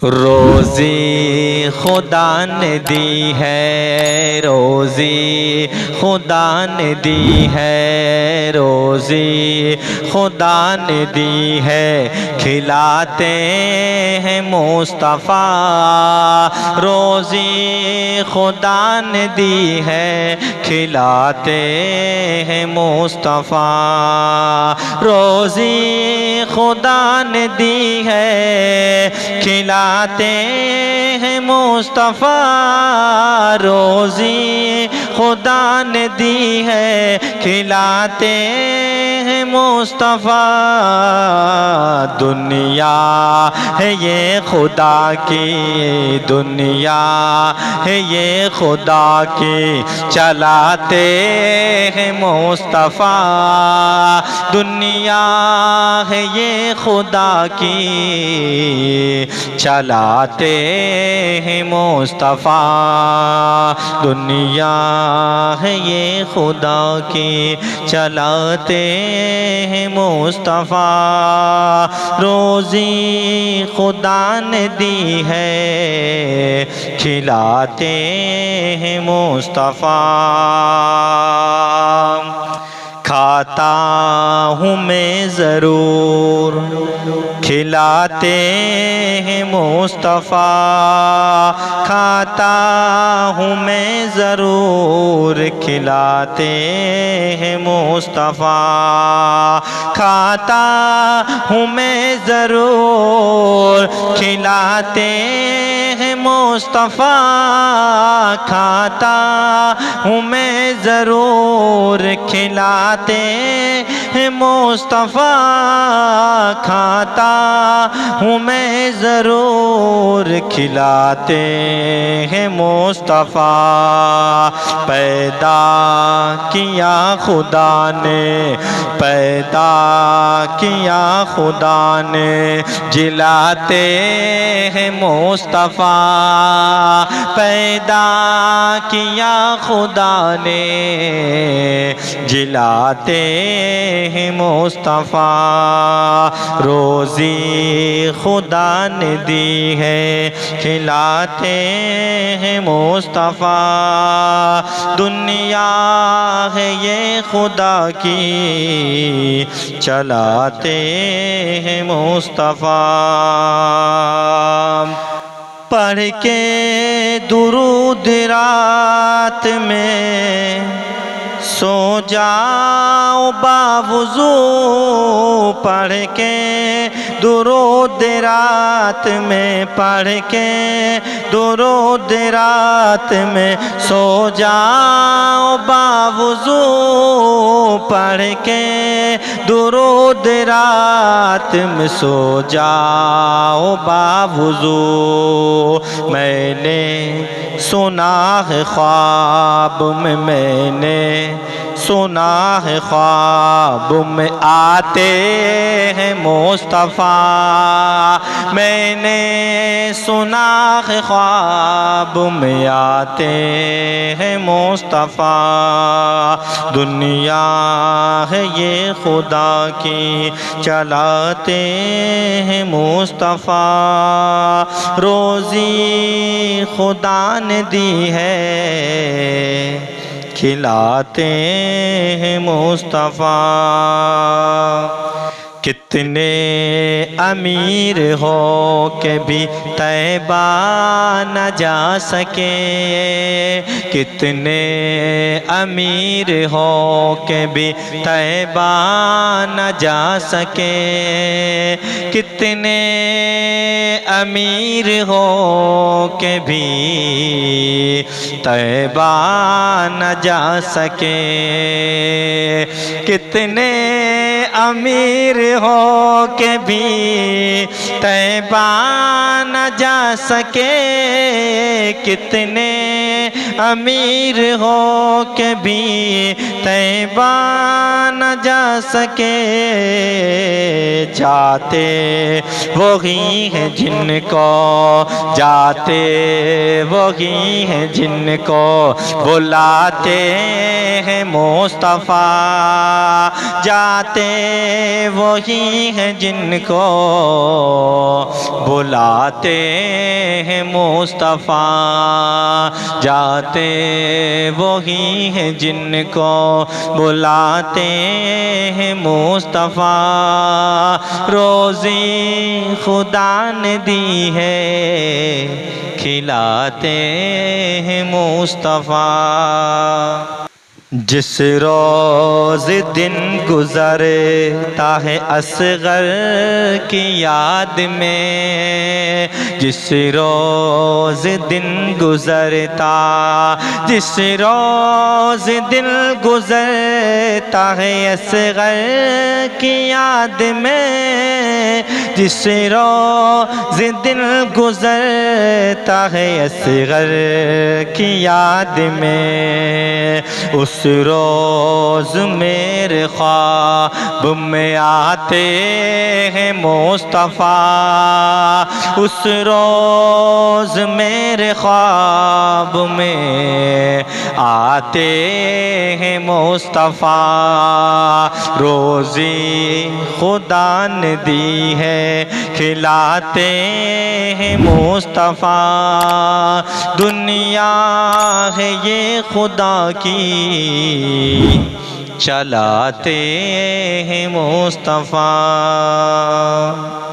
रोज़ी खुदा ने दी है, रोज़ी खुदा ने दी है, रोज़ी खुदा ने दी है, खिलाते हैं मुस्तफ़ा। रोज़ी खुदा ने दी है, खिलाते हैं मुस्तफ़ा। रोज़ी खुदा ने दी है, खिलाते हैं मुस्तफ़ा। रोज़ी खुदा ने दी है, खिलाते हैं मुस्तफ़ा। दुनिया है ये खुदा की, दुनिया है ये खुदा की, चलाते हैं मुस्तफ़ा। दुनिया है ये खुदा की, चलाते हैं मुस्तफ़ा। दुनिया है ये खुदा की, चलाते हैं मुस्तफ़ा। रोज़ी खुदा ने दी है, खिलाते हैं मुस्तफ़ा। खाता हूँ मैं ज़रूर, खिलाते हैं मुस्तफ़ा। खाता हूँ मैं ज़रूर, खिलाते हैं मुस्तफ़ा। खाता हूँ मैं ज़रूर, खिलाते हैं मुस्तफ़ा। खाता हूँ मैं ज़रूर, खिलाते हैं मुस्तफ़ा। खाता हूँ मैं ज़रूर, खिलाते हैं मुस्तफ़ा। पैदा किया खुदा ने, पैदा किया खुदा ने, जिलाते हैं मुस्तफ़ा। पैदा किया खुदा ने, जिलाते हैं मुस्तफ़ा। रोज़ी खुदा ने दी है, खिलाते हैं मुस्तफ़ा। दुनिया है ये खुदा की, चलाते हैं मुस्तफ़ा। पढ़ के दुरूद रात में सो जाओ बावुज़ू, पढ़ के दुरूद रात में, पढ़ के दुरूद रात में सो जाओ बावुज़ू। पढ़ के दुरूद रात में सो जाओ बावुज़ू। मैंने सुना है ख्वाब में, मैंने सुना है ख्वाब में आते हैं मुस्तफ़ा। मैंने सुना है ख्वाब में आते हैं मुस्तफ़ा। दुनिया है ये खुदा की, चलाते हैं मुस्तफ़ा। रोज़ी खुदा ने दी है, खिलाते हैं मुस्तफ़ा। कितने अमीर हो के भी तैबा न जा सके, कितने अमीर हो के भी तैबा न जा सके। कितने अमीर हो के भी तैबा न जा सके। कितने अमीर हो के भी तैबा न जा सके। कितने अमीर हो के भी तैबा न जा सके। जाते वही हैं जिनको, जाते वही हैं जिनको बुलाते हैं मुस्तफ़ा। जाते वही हैं जिनको बुलाते हैं मुस्तफ़ा, जाते वही हैं जिनको बुलाते हैं मुस्तफ़ा। रोज़ी खुदा ने दी है, खिलाते हैं मुस्तफ़ा। जिस रोज़ दिन गुज़रता है असग़र की याद में, जिस रोज़ दिन गुज़रता, जिस रोज़ दिन गुज़रता है असग़र की याद में, जिस रोज़ दिन गुज़रता है असग़र की याद में, उस रोज़ मेरे ख्वाब में आते हैं मुस्तफ़ा। उस रोज़ मेरे ख्वाब में आते हैं मुस्तफ़ा। रोज़ी खुदा ने दी है, खिलाते हैं मुस्तफ़ा। दुनिया है ये खुदा की, चलाते हैं मुस्तफ़ा।